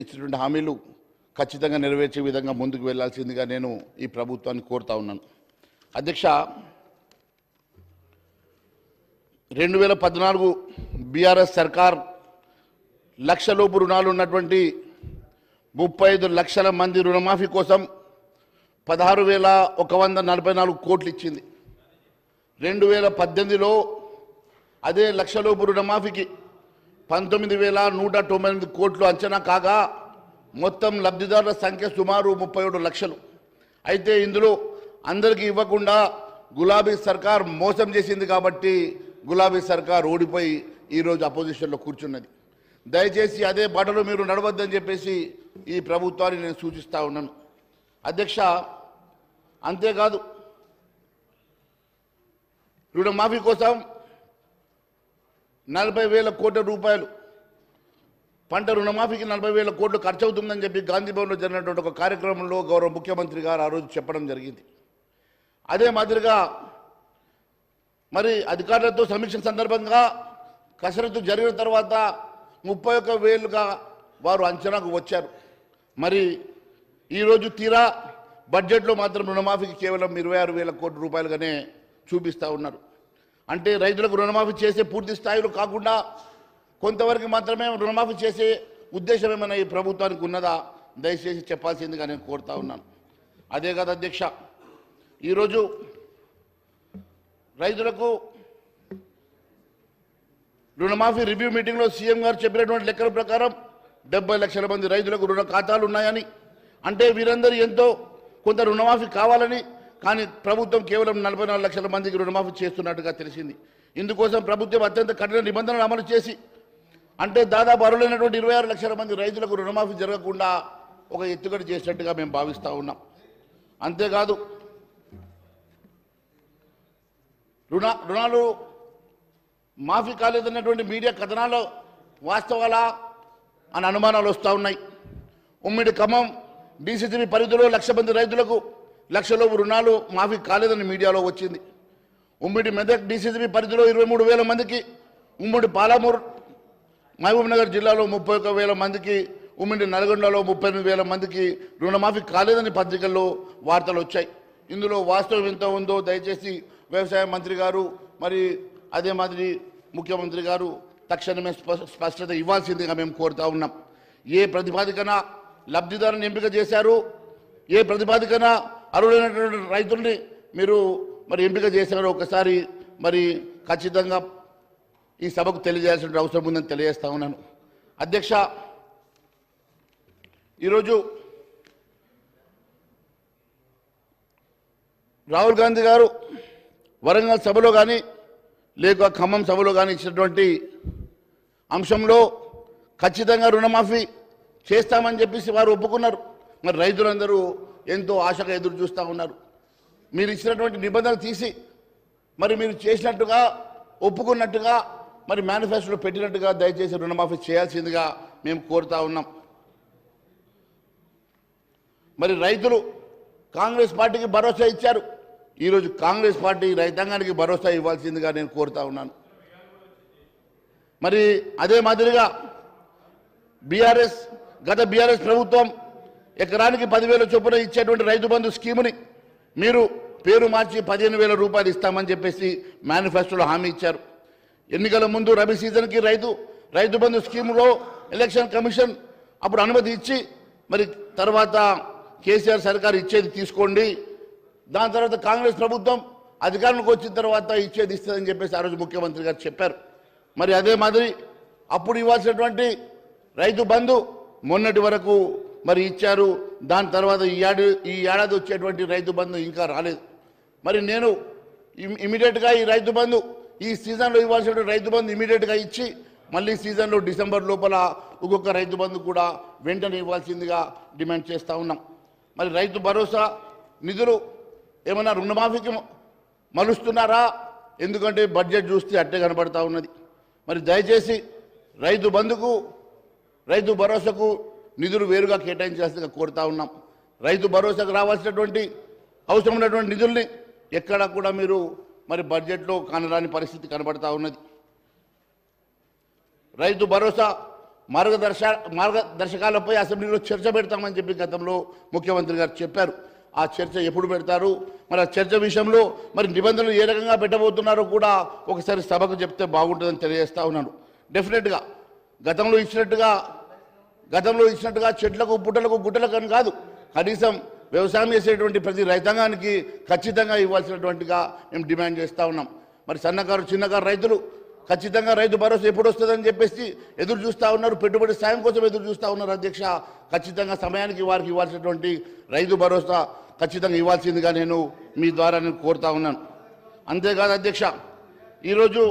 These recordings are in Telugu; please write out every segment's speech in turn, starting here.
ఇచ్చినటువంటి హామీలు ఖచ్చితంగా నెరవేర్చే విధంగా ముందుకు వెళ్లాల్సిందిగా నేను ఈ ప్రభుత్వాన్ని కోరుతా ఉన్నాను. అధ్యక్ష, 2014 బీఆర్ఎస్ సర్కార్ లక్షలోపు రుణాలు ఉన్నటువంటి 35 లక్షల మంది రుణమాఫీ కోసం 16,144 కోట్లు ఇచ్చింది. 2018లో అదే లక్షలోపు రుణమాఫీకి 19,198 కోట్లు అంచనా కాగా మొత్తం లబ్ధిదారుల సంఖ్య సుమారు 37 లక్షలు. అయితే ఇందులో అందరికీ ఇవ్వకుండా గులాబీ సర్కార్ మోసం చేసింది కాబట్టి గులాబీ సర్కార్ ఓడిపోయి ఈరోజు అపోజిషన్లో కూర్చున్నది. దయచేసి అదే బాటలో మీరు నడవద్దని చెప్పేసి ఈ ప్రభుత్వాన్ని నేను సూచిస్తూ ఉన్నాను. అధ్యక్ష, అంతేకాదు రుణమాఫీ కోసం 40,000 కోట్ల రూపాయలు, పంట రుణమాఫీకి 40,000 కోట్లు ఖర్చు అవుతుందని చెప్పి గాంధీ భవన్లో జరిగినటువంటి ఒక కార్యక్రమంలో గౌరవ ముఖ్యమంత్రి గారు ఆ రోజు చెప్పడం జరిగింది. అదే మాదిరిగా మరి అధికారులతో సమీక్ష సందర్భంగా కసరత్తు జరిగిన తర్వాత 31,000గా వారు అంచనాకు వచ్చారు. మరి ఈరోజు తీరా బడ్జెట్లో మాత్రం రుణమాఫీకి కేవలం 26,000 కోట్ల రూపాయలుగానే చూపిస్తూ ఉన్నారు. అంటే రైతులకు రుణమాఫీ చేసే పూర్తి స్థాయిలో కాకుండా కొంతవరకు మాత్రమే రుణమాఫీ చేసే ఉద్దేశం ఏమైనా ఈ ప్రభుత్వానికి ఉన్నదా? దయచేసి చెప్పాల్సిందిగా నేను కోరుతా ఉన్నాను. అదే కాదు అధ్యక్ష, ఈరోజు రైతులకు రుణమాఫీ రివ్యూ మీటింగ్లో సీఎం గారు చెప్పినటువంటి లెక్కల ప్రకారం 70 లక్షల మంది రైతులకు రుణ ఖాతాలు ఉన్నాయని, అంటే వీరందరూ ఎంతో కొంత రుణమాఫీ కావాలని, కానీ ప్రభుత్వం కేవలం 44 లక్షల మందికి రుణమాఫీ చేస్తున్నట్టుగా తెలిసింది. ఇందుకోసం ప్రభుత్వం అత్యంత కఠిన నిబంధనలు అమలు చేసి అంటే దాదాపు అర్హులైనటువంటి 26 లక్షల మంది రైతులకు రుణమాఫీ జరగకుండా ఒక ఎత్తుగడ చేసినట్టుగా మేము భావిస్తూ ఉన్నాం. అంతేకాదు రుణాలు మాఫీ కాలేదన్నటువంటి మీడియా కథనాలు వాస్తవాలా అని అనుమానాలు వస్తూ ఉన్నాయి. ఉమ్మడి ఖమ్మం డీసీసీబీ పరిధిలో 1,00,000 మంది రైతులకు లక్షలోపు రుణాలు మాఫీ కాలేదని మీడియాలో వచ్చింది. ఉమ్మడి మెదక్ డీసీసీబీ పరిధిలో 23,000 మందికి, ఉమ్మడి పాలమూరు మహబూబ్నగర్ జిల్లాలో 31,000 మందికి, ఉమ్మడి నల్గొండలో 38,000 మందికి రుణమాఫీ కాలేదని పత్రికల్లో వార్తలు వచ్చాయి. ఇందులో వాస్తవం ఎంత ఉందో దయచేసి వ్యవసాయ మంత్రి గారు మరి అదే మాదిరి ముఖ్యమంత్రి గారు తక్షణమే స్పష్టత ఇవ్వాల్సిందిగా మేము కోరుతా ఉన్నాం. ఏ ప్రతిపాదికన లబ్ధిదారుని ఎంపిక చేశారు, ఏ ప్రతిపాదికన అర్హులైనటువంటి రైతుల్ని మీరు మరి ఎంపిక చేశారో ఒకసారి మరి ఖచ్చితంగా ఈ సభకు తెలియజేయాల్సిన అవసరం ఉందని తెలియజేస్తా ఉన్నాను. అధ్యక్ష, ఈరోజు రాహుల్ గాంధీ గారు వరంగల్ సభలో కానీ లేక ఖమ్మం సభలో కానీ ఇచ్చినటువంటి అంశంలో ఖచ్చితంగా రుణమాఫీ చేస్తామని చెప్పేసి వారు ఒప్పుకున్నారు. మరి రైతులందరూ ఎంతో ఆశగా ఎదురు చూస్తూ ఉన్నారు. మీరు ఇచ్చినటువంటి నిబంధనలు తీసి మరి మీరు చేసినట్టుగా ఒప్పుకున్నట్టుగా మరి మేనిఫెస్టోలో పెట్టినట్టుగా దయచేసి రుణమాఫీ చేయాల్సిందిగా మేము కోరుతా ఉన్నాం. మరి రైతులు కాంగ్రెస్ పార్టీకి భరోసా ఇచ్చారు. ఈరోజు కాంగ్రెస్ పార్టీ రైతాంగానికి భరోసా ఇవ్వాల్సిందిగా నేను కోరుతా ఉన్నాను. మరి అదే మాదిరిగా గత బీఆర్ఎస్ ప్రభుత్వం ఎకరానికి 10,000 చొప్పున ఇచ్చేటువంటి రైతు బంధు స్కీముని మీరు పేరు మార్చి 15,000 రూపాయలు ఇస్తామని చెప్పేసి మేనిఫెస్టోలో హామీ ఇచ్చారు. ఎన్నికల ముందు రబీ సీజన్కి రైతు బంధు స్కీములో ఎలక్షన్ కమిషన్ అప్పుడు అనుమతి ఇచ్చి మరి తర్వాత కేసీఆర్ సర్కార్ ఇచ్చేది తీసుకోండి, దాని తర్వాత కాంగ్రెస్ ప్రభుత్వం అధికారంలోకి వచ్చిన తర్వాత ఇచ్చేది ఇస్తుందని చెప్పేసి ఆ రోజు ముఖ్యమంత్రి గారు చెప్పారు. మరి అదే మాదిరి అప్పుడు ఇవ్వాల్సినటువంటి రైతు బంధు మొన్నటి వరకు మరి ఇచ్చారు. దాని తర్వాత ఈ ఏడాది వచ్చేటువంటి రైతు బంధు ఇంకా రాలేదు. మరి నేను ఇమీడియట్గా ఈ రైతు బంధు ఈ సీజన్లో ఇవ్వాల్సినటువంటి రైతు బంధు ఇమీడియట్గా ఇచ్చి మళ్ళీ సీజన్లో డిసెంబర్ లోపల ఒక్కొక్క రైతు బంధు కూడా వెంటనే ఇవ్వాల్సిందిగా డిమాండ్ చేస్తూ ఉన్నాం. మరి రైతు భరోసా నిధులు ఏమన్నా రుణమాఫీకి మలుస్తున్నారా? ఎందుకంటే బడ్జెట్ చూస్తే అట్టే కనబడతా ఉన్నది. మరి దయచేసి రైతు భరోసాకు నిధులు వేరుగా కేటాయించాల్సిందిగా కోరుతా ఉన్నాం. రైతు భరోసాకు రావాల్సినటువంటి అవసరం ఉన్నటువంటి నిధుల్ని ఎక్కడా కూడా మీరు మరి బడ్జెట్లో కానరాని పరిస్థితి కనబడతా ఉన్నది. రైతు భరోసా మార్గదర్శకాలపై అసెంబ్లీలో చర్చ పెడతామని చెప్పి గతంలో ముఖ్యమంత్రి గారు చెప్పారు. ఆ చర్చ ఎప్పుడు పెడతారు, మరి ఆ చర్చ విషయంలో మరి నిబంధనలు ఏ రకంగా పెట్టబోతున్నారో కూడా ఒకసారి సభకు చెప్తే బాగుంటుందని తెలియజేస్తా ఉన్నాను. డెఫినెట్గా గతంలో ఇచ్చినట్టుగా చెట్లకు పుట్టలకు గుట్టలకు అని కాదు, కనీసం వ్యవసాయం చేసేటువంటి ప్రతి రైతాంగానికి ఖచ్చితంగా ఇవ్వాల్సినటువంటిగా మేము డిమాండ్ చేస్తూ ఉన్నాం. మరి సన్నకారు చిన్నకారు రైతులు ఖచ్చితంగా రైతు భరోసా ఎప్పుడు వస్తుందని చెప్పేసి ఎదురు చూస్తూ ఉన్నారు, పెట్టుబడి సాయం కోసం ఎదురు చూస్తూ ఉన్నారు. అధ్యక్ష, ఖచ్చితంగా సమయానికి వారికి ఇవ్వాల్సినటువంటి రైతు భరోసా ఖచ్చితంగా ఇవ్వాల్సిందిగా నేను మీ ద్వారా కోరుతా ఉన్నాను. అంతేకాదు అధ్యక్ష, ఈరోజు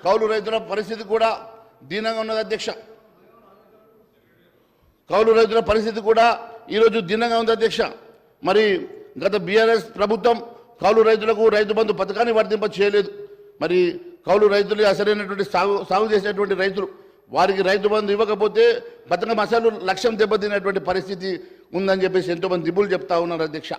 కౌలు రైతుల పరిస్థితి కూడా దీనంగా ఉన్నది. అధ్యక్ష, కౌలు రైతుల పరిస్థితి కూడా ఈరోజు దీనంగా ఉంది. అధ్యక్ష, మరి గత బీఆర్ఎస్ ప్రభుత్వం కౌలు రైతులకు రైతు బంధు పథకాన్ని వర్తింప చేయలేదు. మరి కౌలు రైతులు అసలైనటువంటి సాగు చేసేటువంటి రైతులు వారికి రైతు బంధు ఇవ్వకపోతే పథకం అసలు లక్ష్యం దెబ్బతినేటువంటి పరిస్థితి ఉందని చెప్పేసి ఎంతోమంది దిబ్బులు చెప్తా ఉన్నారు. అధ్యక్ష,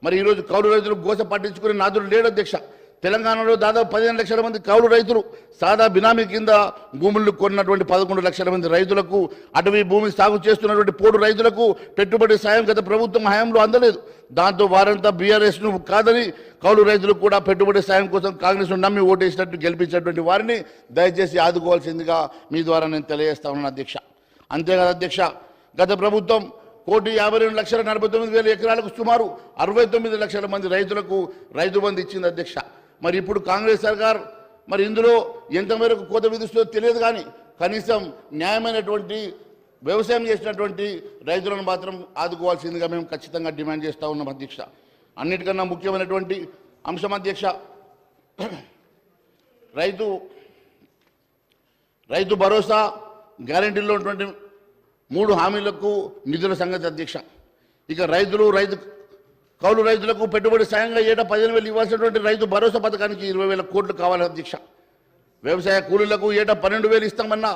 మరి ఈరోజు కౌలు రైతులు గోస పట్టించుకునే నాదుడు లేడు. అధ్యక్ష, తెలంగాణలో దాదాపు 15 లక్షల మంది కౌలు రైతులు సాదా బినామీ కింద భూములు కొన్నటువంటి 11 లక్షల మంది రైతులకు, అటవీ భూమి సాగు చేస్తున్నటువంటి పోడు రైతులకు పెట్టుబడి సాయం గత ప్రభుత్వం హయాంలో అందలేదు. దాంతో వారంతా బీఆర్ఎస్ను కాదని కౌలు రైతులు కూడా పెట్టుబడి సాయం కోసం కాంగ్రెస్ను నమ్మి ఓటేసినట్టు గెలిపించినటువంటి వారిని దయచేసి ఆదుకోవాల్సిందిగా మీ ద్వారా నేను తెలియజేస్తా ఉన్నాను. అధ్యక్ష, అంతేకాదు అధ్యక్ష, గత ప్రభుత్వం 1,52,49,000 ఎకరాలకు సుమారు 69 లక్షల మంది రైతులకు రైతు బంధు ఇచ్చింది. అధ్యక్ష, మరి ఇప్పుడు కాంగ్రెస్ సర్కార్ మరి ఇందులో ఎంత మేరకు కోత విధిస్తుందో తెలియదు, కానీ కనీసం న్యాయమైనటువంటి వ్యవసాయం చేసినటువంటి రైతులను మాత్రం ఆదుకోవాల్సిందిగా మేము ఖచ్చితంగా డిమాండ్ చేస్తూ ఉన్నాం. అధ్యక్ష, అన్నిటికన్నా ముఖ్యమైనటువంటి అంశం అధ్యక్ష, రైతు భరోసా గ్యారెంటీలో ఉన్నటువంటి 3 హామీలకు నిధుల సంగతి. అధ్యక్ష, ఇక కౌలు రైతులకు పెట్టుబడి సాయంగా ఏటా 15,000 ఇవ్వాల్సినటువంటి రైతు భరోసా పథకానికి 20,000 కోట్లు కావాలి. అధ్యక్ష, వ్యవసాయ కూలీలకు ఏటా 12,000 ఇస్తామన్నా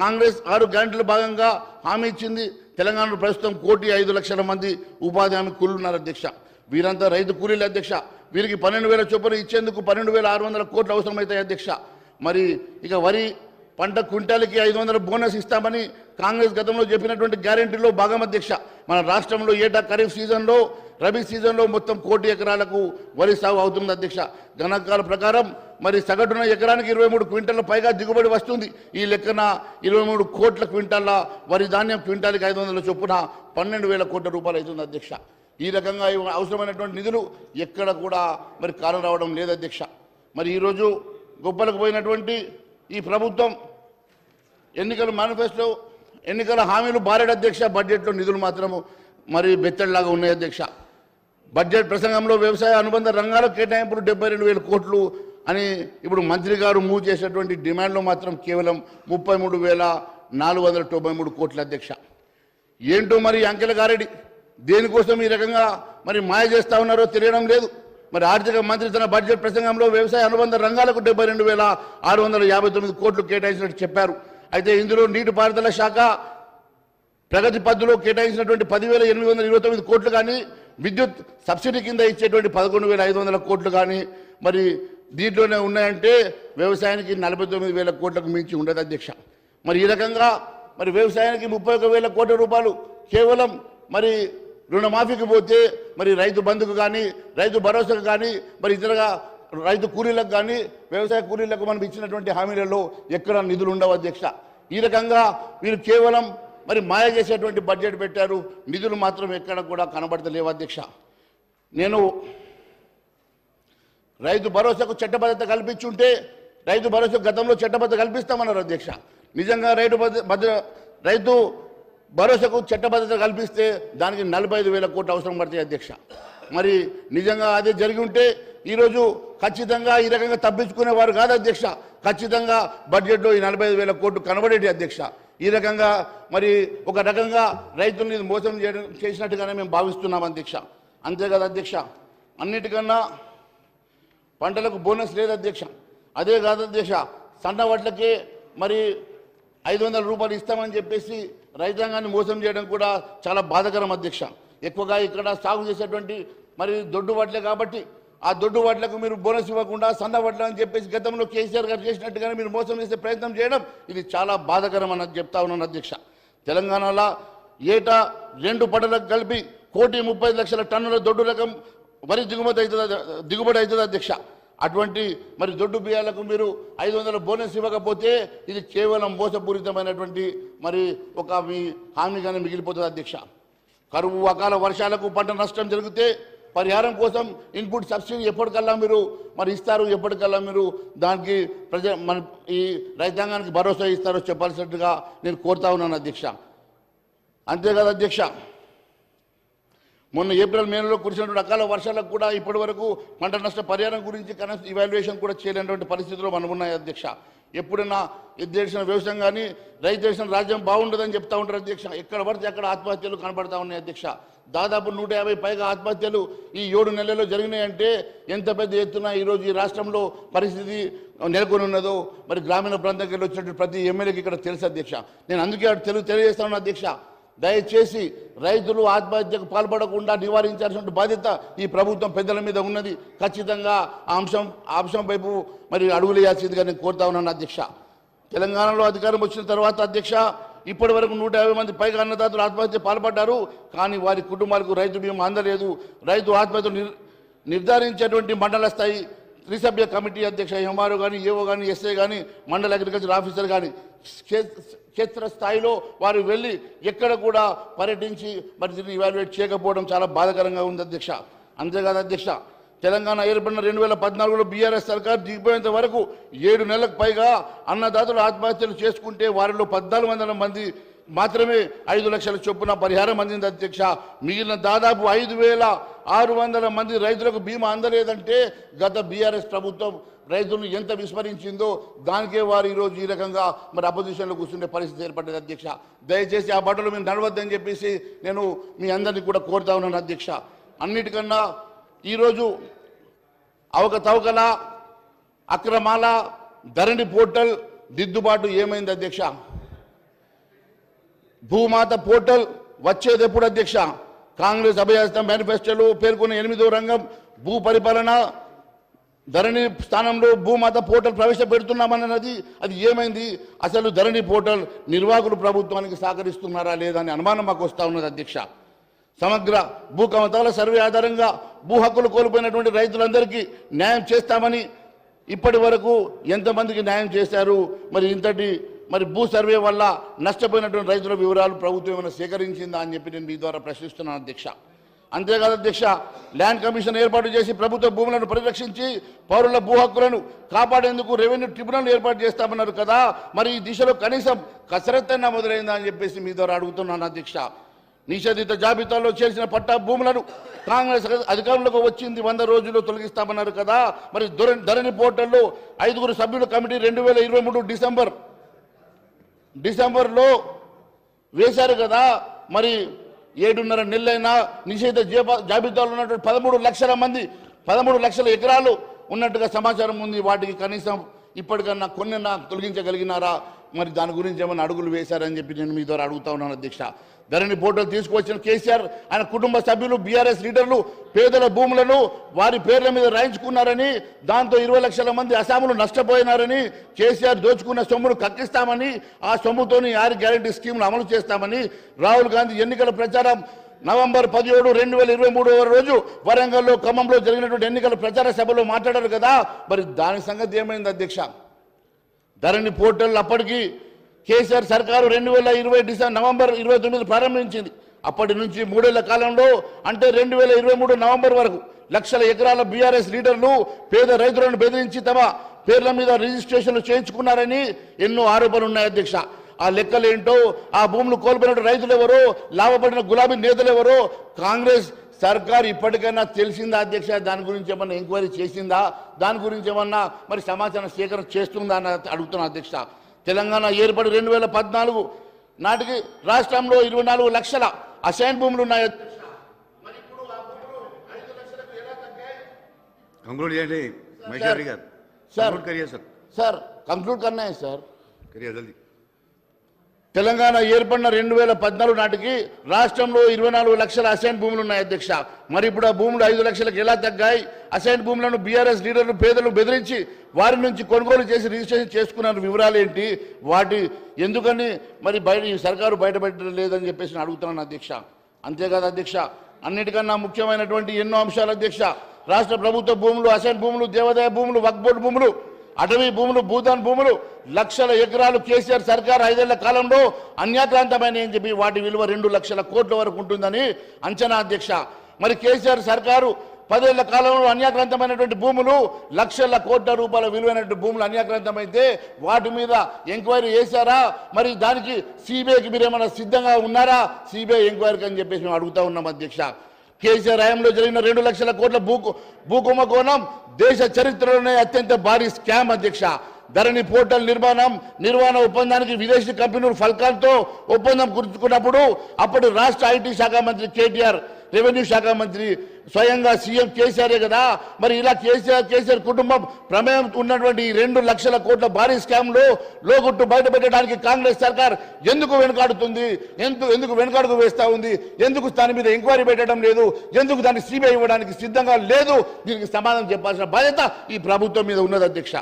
కాంగ్రెస్ 6 గ్యారెంటీల భాగంగా హామీ ఇచ్చింది. తెలంగాణలో ప్రస్తుతం 1,05,00,000 మంది ఉపాధి హామీ కూలీలు ఉన్నారు. అధ్యక్ష, వీరంతా రైతు కూలీలు. అధ్యక్ష, వీరికి 12,000 చొప్పున ఇచ్చేందుకు 12,600 కోట్లు అవసరమవుతాయి. అధ్యక్ష, మరి ఇక వరి పంట క్వింటాల్కి 500 బోనస్ ఇస్తామని కాంగ్రెస్ గతంలో చెప్పినటువంటి గ్యారెంటీలో భాగం. అధ్యక్ష, మన రాష్ట్రంలో ఏటా ఖరీఫ్ సీజన్లో రబీ సీజన్లో మొత్తం 1,00,00,000 ఎకరాలకు వరి సాగు అవుతుంది. అధ్యక్ష, గణాంకాల ప్రకారం మరి సగటున ఎకరానికి 23 క్వింటాల పైగా దిగుబడి వస్తుంది. ఈ లెక్కన 23 కోట్ల క్వింటాల వరి ధాన్యం క్వింటాల్కి 500 చొప్పున 12,000 కోట్ల రూపాయలు అవుతుంది. అధ్యక్ష, ఈ రకంగా అవసరమైనటువంటి నిధులు ఎక్కడ కూడా మరి కాలం రావడం లేదు. అధ్యక్ష, మరి ఈరోజు గొప్పలకు పోయినటువంటి ఈ ప్రభుత్వం ఎన్నికల మేనిఫెస్టో ఎన్నికల హామీలు బారేడు. అధ్యక్ష, బడ్జెట్లో నిధులు మాత్రము మరి బెత్తడిలాగా ఉన్నాయి. అధ్యక్ష, బడ్జెట్ ప్రసంగంలో వ్యవసాయ అనుబంధ రంగాలకు కేటాయింపులు 72,000 కోట్లు అని ఇప్పుడు మంత్రి గారు మూవ్ చేసేటువంటి డిమాండ్లో మాత్రం కేవలం 33,493 కోట్లు. అధ్యక్ష, ఏంటో మరి అంకెల గారెడి దేనికోసం ఈ రకంగా మరి మాయ చేస్తూ ఉన్నారో తెలియడం లేదు. మరి ఆర్థిక మంత్రి తన బడ్జెట్ ప్రసంగంలో వ్యవసాయ అనుబంధ రంగాలకు 72,659 కోట్లు కేటాయించినట్టు చెప్పారు. అయితే ఇందులో నీటిపారుదల శాఖ ప్రగతి పద్ధతిలో కేటాయించినటువంటి 10,829 కోట్లు కానీ, విద్యుత్ సబ్సిడీ కింద ఇచ్చేటువంటి 11,500 కోట్లు కానీ మరి దీంట్లోనే ఉన్నాయంటే వ్యవసాయానికి 49,000 కోట్లకు మించి ఉండదు. అధ్యక్ష, మరి ఈ రకంగా మరి వ్యవసాయానికి 31,000 కోట్ల రూపాయలు కేవలం మరి రుణమాఫీకి పోతే మరి రైతు బంధుకు కానీ రైతు భరోసాకు కానీ మరి ఇతరగా రైతు కూలీలకు కానీ వ్యవసాయ కూలీలకు మనం ఇచ్చినటువంటి హామీలలో ఎక్కడ నిధులు ఉండవు. అధ్యక్ష, ఈ రకంగా వీరు కేవలం మరి మాయ చేసేటువంటి బడ్జెట్ పెట్టారు, నిధులు మాత్రం ఎక్కడ కూడా కనబడతలేవు. అధ్యక్ష, నేను రైతు భరోసాకు చట్టబద్ధత కల్పించుంటే రైతు భరోసా గతంలో చట్టబద్ధత కల్పిస్తామన్నారు. అధ్యక్ష, నిజంగా రైతు భరోసాకు చట్టబద్ధత కల్పిస్తే దానికి 45,000 కోట్లు అవసరం పడతాయి. అధ్యక్ష, మరి నిజంగా అదే జరిగి ఉంటే ఈరోజు ఖచ్చితంగా ఈ రకంగా తప్పించుకునేవారు కాదు. అధ్యక్ష, ఖచ్చితంగా బడ్జెట్లో ఈ 45,000 కోట్లు కనబడేటి. అధ్యక్ష, ఈ రకంగా మరి ఒక రకంగా రైతుల్ని మోసం చేసినట్టుగానే మేము భావిస్తున్నాం. అధ్యక్ష, అంతేకాదు అధ్యక్ష, అన్నిటికన్నా పంటలకు బోనస్ లేదు. అధ్యక్ష, అదే కాదు అధ్యక్ష, సన్న వడ్లకే మరి 500 రూపాయలు ఇస్తామని చెప్పేసి రైతాంగాన్ని మోసం చేయడం కూడా చాలా బాధాకరం. అధ్యక్ష, ఎక్కువగా ఇక్కడ సాగు చేసేటువంటి మరి దొడ్డు వడ్లే కాబట్టి ఆ దొడ్డు వడ్లకు మీరు బోనస్ ఇవ్వకుండా సన్న వడ్లు అని చెప్పేసి గతంలో కేసీఆర్ గారు చేసినట్టుగానే మీరు మోసం చేసే ప్రయత్నం చేయడం ఇది చాలా బాధాకరం అన్నది చెప్తా ఉన్నాను అధ్యక్ష. తెలంగాణలో ఏటా 2 పంటలకు కలిపి 1,30,00,000 టన్నుల దొడ్డు రకం వరి దిగుబడి అవుతుంది అధ్యక్ష. అటువంటి మరి దొడ్డు బియ్యాలకు మీరు 500 బోనస్ ఇవ్వకపోతే ఇది కేవలం మోసపూరితమైనటువంటి మరి ఒక మీ హామీగానే మిగిలిపోతుంది అధ్యక్ష. కరువు అకాల వర్షాలకు పంట నష్టం జరిగితే పరిహారం కోసం ఇన్పుట్ సబ్సిడీ ఎప్పటికల్లా మీరు మరి ఇస్తారు, ఎప్పటికల్లా మీరు దానికి మన ఈ రైతాంగానికి భరోసా ఇస్తారో చెప్పాల్సినట్టుగా నేను కోరుతా ఉన్నాను అధ్యక్ష. అంతేకాదు అధ్యక్ష, మొన్న ఏప్రిల్ మేలో కురిసినటువంటి అకాల వర్షాలకు కూడా ఇప్పటి వరకు పంట నష్ట పరిహారం గురించి కనీసం ఇవాల్యుయేషన్ కూడా చేయలేనటువంటి పరిస్థితుల్లో మనం ఉన్నాయి అధ్యక్ష. ఎప్పుడైనా ఎద్దేసిన వ్యవసాయం కానీ రైతు దేశం రాజ్యం బాగుండదని చెప్తా ఉంటారు అధ్యక్ష. ఎక్కడ పడితే అక్కడ ఆత్మహత్యలు కనబడతా ఉన్నాయి అధ్యక్ష. దాదాపు 150 పైగా ఆత్మహత్యలు ఈ 7 నెలల్లో జరిగినాయంటే ఎంత పెద్ద ఎత్తున ఈరోజు ఈ రాష్ట్రంలో పరిస్థితి నెలకొని ఉన్నదో మరి గ్రామీణ ప్రాంతానికి వెళ్ళి వచ్చినట్టు ప్రతి ఎమ్మెల్యేకి ఇక్కడ తెలుసు అధ్యక్ష. నేను అందుకే తెలియజేస్తాను అధ్యక్ష, దయచేసి రైతులు ఆత్మహత్యకు పాల్పడకుండా నివారించాల్సిన బాధ్యత ఈ ప్రభుత్వం పెద్దల మీద ఉన్నది. ఖచ్చితంగా ఆ అంశం వైపు మరి అడుగులేయాల్సిందిగా నేను కోరుతా ఉన్నాను అధ్యక్ష. తెలంగాణలో అధికారం వచ్చిన తర్వాత అధ్యక్ష ఇప్పటి వరకు 150 మంది పైగా అన్నదాతలు ఆత్మహత్య పాల్పడ్డారు. కానీ వారి కుటుంబాలకు రైతు బీమా అందలేదు. రైతు ఆత్మహత్య నిర్ధారించేటువంటి మండల స్థాయి త్రిసభ్య కమిటీ అధ్యక్ష ఎంఆర్ఓ కానీ, ఏఓ కానీ, ఎస్ఐ కానీ, మండల అగ్రికల్చర్ ఆఫీసర్ కానీ క్షేత్ర స్థాయిలో వారు వెళ్ళి ఎక్కడ కూడా పర్యటించి మరి దీన్ని ఇవాల్యుయేట్ చేయకపోవడం చాలా బాధాకరంగా ఉంది అధ్యక్ష. అంతేకాదు అధ్యక్ష, తెలంగాణ ఏర్పడిన 2014లో బీఆర్ఎస్ సర్కార్ దిగిపోయేంత వరకు 7 నెలలకు పైగా అన్నదాతలు ఆత్మహత్యలు చేసుకుంటే వారిలో 1400 మంది మాత్రమే 5 లక్షల చొప్పున పరిహారం అందింది అధ్యక్ష. మిగిలిన దాదాపు 5,600 మంది రైతులకు బీమా అందలేదంటే గత బీఆర్ఎస్ ప్రభుత్వం రైతులను ఎంత విస్మరించిందో దానికే వారు ఈరోజు ఈ రకంగా మరి అపోజిషన్లో కూర్చునే పరిస్థితి ఏర్పడ్డది అధ్యక్ష. దయచేసి ఆ బట్టలు మీరు నడవద్దని చెప్పేసి నేను మీ అందరినీ కూడా కోరుతా ఉన్నాను అధ్యక్ష. అన్నిటికన్నా ఈరోజు అవకతవకల అక్రమాల ధరణి పోర్టల్ దిద్దుబాటు ఏమైంది అధ్యక్ష? భూమాత పోర్టల్ వచ్చేది ఎప్పుడు అధ్యక్ష? కాంగ్రెస్ అభయహస్త మేనిఫెస్టోలో పేర్కొన్న 8వ రంగం భూ పరిపాలన ధరణి స్థానంలో భూమాత పోర్టల్ ప్రవేశపెడుతున్నామన్నది అది ఏమైంది? అసలు ధరణి పోర్టల్ నిర్వాహకులు ప్రభుత్వానికి సహకరిస్తున్నారా లేదా అని అనుమానం మాకు వస్తూ ఉన్నది అధ్యక్ష. సమగ్ర భూ కమతాల సర్వే ఆధారంగా భూ హక్కులు కోల్పోయినటువంటి రైతులందరికీ న్యాయం చేస్తామని ఇప్పటి వరకు ఎంతమందికి న్యాయం చేశారు? మరి ఇంతటి మరి భూ సర్వే వల్ల నష్టపోయినటువంటి రైతుల వివరాలు ప్రభుత్వం ఏమైనా సేకరించిందా అని చెప్పి నేను మీ ద్వారా ప్రశ్నిస్తున్నాను అధ్యక్ష. అంతేకాదు అధ్యక్ష, ల్యాండ్ కమిషన్ ఏర్పాటు చేసి ప్రభుత్వ భూములను పరిరక్షించి పౌరుల భూ హక్కులను కాపాడేందుకు రెవెన్యూ ట్రిబ్యునల్ ఏర్పాటు చేస్తామన్నారు కదా, మరి ఈ దిశలో కనీసం కసరత్తైనా మొదలైందా అని చెప్పేసి మీ ద్వారా అడుగుతున్నాను అధ్యక్ష. నిషేధిత జాబితాలో చేసిన పట్టా భూములను కాంగ్రెస్ అధికారంలోకి వచ్చింది 100 రోజుల్లో తొలగిస్తామన్నారు కదా, మరి ధరణి పోర్టల్లో 5 సభ్యుల కమిటీ 2023 డిసెంబర్లో వేశారు కదా, మరి 7.5 నెలలైనా నిషేధ జాబితాలో ఉన్నటువంటి 13 లక్షల ఎకరాలు ఉన్నట్టుగా సమాచారం ఉంది. వాటికి కనీసం ఇప్పటికన్నా కొన్ని తొలగించగలిగినారా? మరి దాని గురించి ఏమైనా అడుగులు వేశారని చెప్పి నేను మీ ద్వారా అడుగుతా ఉన్నాను అధ్యక్ష. ధరణి పోర్టల్ తీసుకువచ్చిన కేసీఆర్ ఆయన కుటుంబ సభ్యులు బీఆర్ఎస్ లీడర్లు పేదల భూములను వారి పేర్ల మీద రాయించుకున్నారని, దాంతో 20 లక్షల మంది అసాములు నష్టపోయినారని, కేసీఆర్ దోచుకున్న సొమ్మును కక్కిస్తామని, ఆ సొమ్ముతోని 6 గ్యారెంటీ స్కీములు అమలు చేస్తామని రాహుల్ గాంధీ ఎన్నికల ప్రచారం నవంబర్ 17, 2023 రోజు వరంగల్లో ఖమ్మంలో జరిగినటువంటి ఎన్నికల ప్రచార సభలో మాట్లాడారు కదా, మరి దాని సంగతి ఏమైంది అధ్యక్ష? ధరణి పోర్టల్ అప్పటికి కేసీఆర్ సర్కారు 2020 నవంబర్ 29 ప్రారంభించింది. అప్పటి నుంచి 3 ఏళ్ల కాలంలో అంటే 2023 నవంబర్ వరకు లక్షల ఎకరాల బీఆర్ఎస్ లీడర్లు పేద రైతులను బెదిరించి తమ పేర్ల మీద రిజిస్ట్రేషన్లు చేయించుకున్నారని ఎన్నో ఆరోపణలు ఉన్నాయి అధ్యక్ష. ఆ లెక్కలేంటో, ఆ భూములు కోల్పోయిన రైతులు ఎవరో, లాభపడిన గులాబీ నేతలు ఎవరో కాంగ్రెస్ సర్కార్ ఇప్పటికైనా తెలిసిందా అధ్యక్ష? దాని గురించి ఏమన్నా ఎంక్వైరీ చేసిందా? దాని గురించి ఏమన్నా మరి సమాచారం సేకరణ చేస్తుందా అని అడుగుతున్నా అధ్యక్ష. తెలంగాణ ఏర్పడి 2014 నాటికి రాష్ట్రంలో 24 లక్షల అసైన్ భూములు ఉన్నాయి. सर कंक्लूड करना है सर. తెలంగాణ ఏర్పడిన 2014 నాటికి రాష్ట్రంలో 24 లక్షల అసైన్ భూములు ఉన్నాయి అధ్యక్ష. మరి ఇప్పుడు ఆ భూములు 5 లక్షలకు ఎలా తగ్గాయి? అసైన్ భూములను బీఆర్ఎస్ లీడర్లు పేదలు బెదిరించి వారి నుంచి కొనుగోలు చేసి రిజిస్ట్రేషన్ చేసుకున్న వివరాలు ఏంటి? వాటి ఎందుకని మరి ఈ సర్కారు బయటపెట్టడం లేదని చెప్పేసి అడుగుతున్నాను అధ్యక్ష. అంతేకాదు అధ్యక్ష, అన్నిటికన్నా ముఖ్యమైనటువంటి ఎన్నో అంశాలు అధ్యక్ష. రాష్ట్ర ప్రభుత్వ భూములు, అసైన్ భూములు, దేవాదాయ భూములు, వక్ఫ్ బోర్డు భూములు, అటవీ భూములు, భూదాన్ భూములు, లక్షల ఎకరాలు కేసీఆర్ సర్కార్ 5 ఏళ్ల కాలంలో అన్యాక్రాంతమైన అని చెప్పి వాటి విలువ 2 లక్షల కోట్ల వరకు ఉంటుందని అంచనా అధ్యక్ష. మరి కేసీఆర్ సర్కారు 10 ఏళ్ల కాలంలో అన్యాక్రాంతమైనటువంటి భూములు, లక్షల కోట్ల రూపాయల విలువైనటువంటి భూములు అన్యాక్రాంతమైతే వాటి మీద ఎంక్వైరీ చేశారా? మరి దానికి సిబిఐకి మీరేమైనా సిద్ధంగా ఉన్నారా? సిబిఐ ఎంక్వైరీకి అని చెప్పేసి మేము అడుగుతా ఉన్నాం అధ్యక్ష. కేసీఆర్ హయాంలో జరిగిన 2 లక్షల కోట్ల భూకుంభకోణం దేశ చరిత్రలోనే అత్యంత భారీ స్కామ్ అధ్యక్ష. ధరణి పోర్టల్ నిర్మాణ ఒప్పందానికి విదేశీ కంపెనీలు ఫల్కాన్తో ఒప్పందం కుదుర్చుకున్నప్పుడు అప్పటి రాష్ట్ర ఐటీ శాఖ మంత్రి కేటీఆర్, రెవెన్యూ శాఖ మంత్రి స్వయంగా సీఎం కేసీఆరే కదా. మరి ఇలా కేసీఆర్ కుటుంబం ప్రమేయం ఉన్నటువంటి 2 లక్షల కోట్ల భారీ స్కామ్లో లోగుట్టు బయటపెట్టడానికి కాంగ్రెస్ సర్కార్ ఎందుకు వెనుకాడుతుంది? ఎందుకు వెనుకాడుకు వేస్తా ఉంది? ఎందుకు దాని మీద ఎంక్వైరీ పెట్టడం లేదు? ఎందుకు దాన్ని సిబిఐ ఇవ్వడానికి సిద్ధంగా లేదు? దీనికి సమాధానం చెప్పాల్సిన బాధ్యత ఈ ప్రభుత్వం మీద ఉన్నది అధ్యక్ష.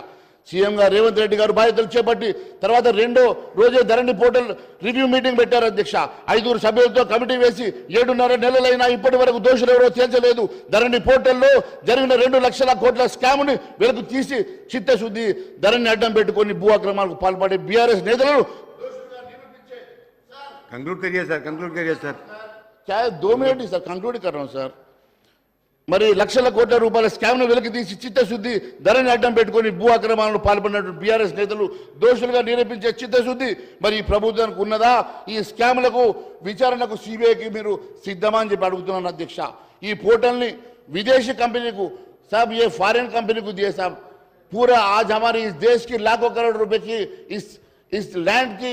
సీఎంగా రేవంత్ రెడ్డి గారు బాధ్యతలు చేపట్టి తర్వాత 2వ రోజే ధరణి పోర్టల్ రివ్యూ మీటింగ్ పెట్టారు అధ్యక్ష. 5 సభ్యులతో కమిటీ వేసి 7.5 నెలలైనా ఇప్పటి వరకు దోషులు ఎవరో తేల్చలేదు. ధరణి పోర్టల్లో జరిగిన 2 లక్షల కోట్ల స్కామ్ని వెలుగు తీసి చిత్తశుద్ధి ధరణి అడ్డం పెట్టుకొని భూ అక్రమాలకు పాల్పడే బీఆర్ఎస్ నేతలను क्या 2 मिनट ही सर कंक्लूड कर रहा हूं सर. మరి లక్షల కోట్ల రూపాయల స్కామ్ను వెలికి తీసి చిత్తశుద్ధి ధరణి అడ్డం పెట్టుకొని భూ అక్రమాలను పాల్పడినటువంటి బీఆర్ఎస్ నేతలు దోషులుగా నిరూపించే చిత్తశుద్ధి మరి ఈ ప్రభుత్వానికి ఉన్నదా? ఈ స్కామ్లకు విచారణకు సిబిఐకి మీరు సిద్ధమా అని చెప్పి అడుగుతున్నాను అధ్యక్ష. ఈ పోర్టల్ని విదేశీ कंपनी को साहब, ये फॉरेन कंपनी को दिए साहब. पूरा आज हमारे इस देश की लाखों करोड़ रुपए की इस लैंड की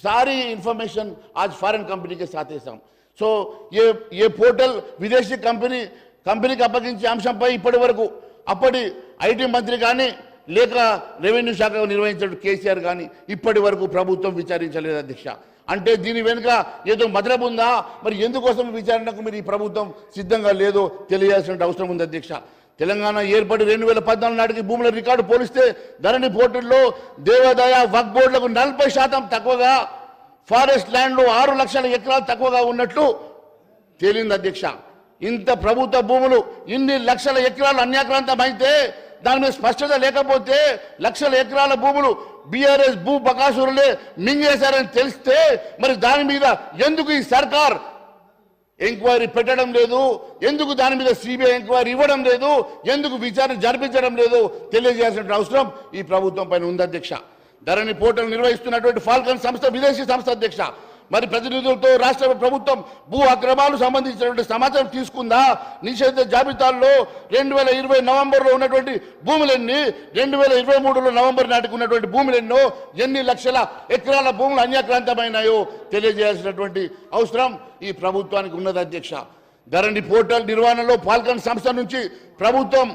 सारी इंफॉर्मेशन आज फॉरेन कंपनी के साथ है साहब. सो ये पोर्टल विदेशी కంపెనీకి అప్పగించే అంశంపై ఇప్పటి వరకు అప్పటి ఐటీ మంత్రి కానీ లేక రెవెన్యూ శాఖ నిర్వహించిన కేసీఆర్ కానీ ఇప్పటి వరకు ప్రభుత్వం విచారించలేదు అధ్యక్ష. అంటే దీని వెనుక ఏదో మతలబు ఉందా? మరి ఎందుకోసం విచారణకు మీరు ఈ ప్రభుత్వం సిద్ధంగా లేదో తెలియాల్సిన అవసరం ఉంది అధ్యక్ష. తెలంగాణ ఏర్పడి 2014 నాటికి భూముల రికార్డు పోలిస్తే ధరణి పోర్టల్లో దేవాదాయ వక్ఫ్ బోర్డులకు 40% తక్కువగా, ఫారెస్ట్ ల్యాండ్లో 6 లక్షల ఎకరాలు తక్కువగా ఉన్నట్లు తేలింది అధ్యక్ష. ఇంత ప్రభుత్వ భూములు ఇన్ని లక్షల ఎకరాలు అన్యాక్రాంతం అయితే దాని మీద స్పష్టత లేకపోతే లక్షల ఎకరాల భూములు బీఆర్ఎస్ భూ బకాసురులే మింగేశారని తెలిస్తే మరి దాని మీద ఎందుకు ఈ సర్కార్ ఎంక్వైరీ పెట్టడం లేదు? ఎందుకు దాని మీద సిబిఐ ఎంక్వైరీ ఇవ్వడం లేదు? ఎందుకు విచారణ జరిపించడం లేదు? తెలియజేయాల్సిన అవసరం ఈ ప్రభుత్వం పైన ఉంది అధ్యక్ష. ధరణి పోర్టల్ నిర్వహిస్తున్నటువంటి ఫాల్కన్ సంస్థ విదేశీ సంస్థ అధ్యక్ష. మరి ప్రతినిధులతో రాష్ట్ర ప్రభుత్వం భూ అక్రమాలు సంబంధించినటువంటి సమాచారం తీసుకుందా? నిషేధ జాబితాల్లో 2020 నవంబర్లో ఉన్నటువంటి భూములెన్ని, 2023లో నవంబర్ నాటికి ఉన్నటువంటి భూములెన్నో, ఎన్ని లక్షల ఎకరాల భూములు అన్యాక్రాంతమైనాయో తెలియజేయాల్సినటువంటి అవసరం ఈ ప్రభుత్వానికి ఉన్నది అధ్యక్ష. ధరణి పోర్టల్ నిర్వహణలో ఫాల్కన్ సంస్థ నుంచి ప్రభుత్వం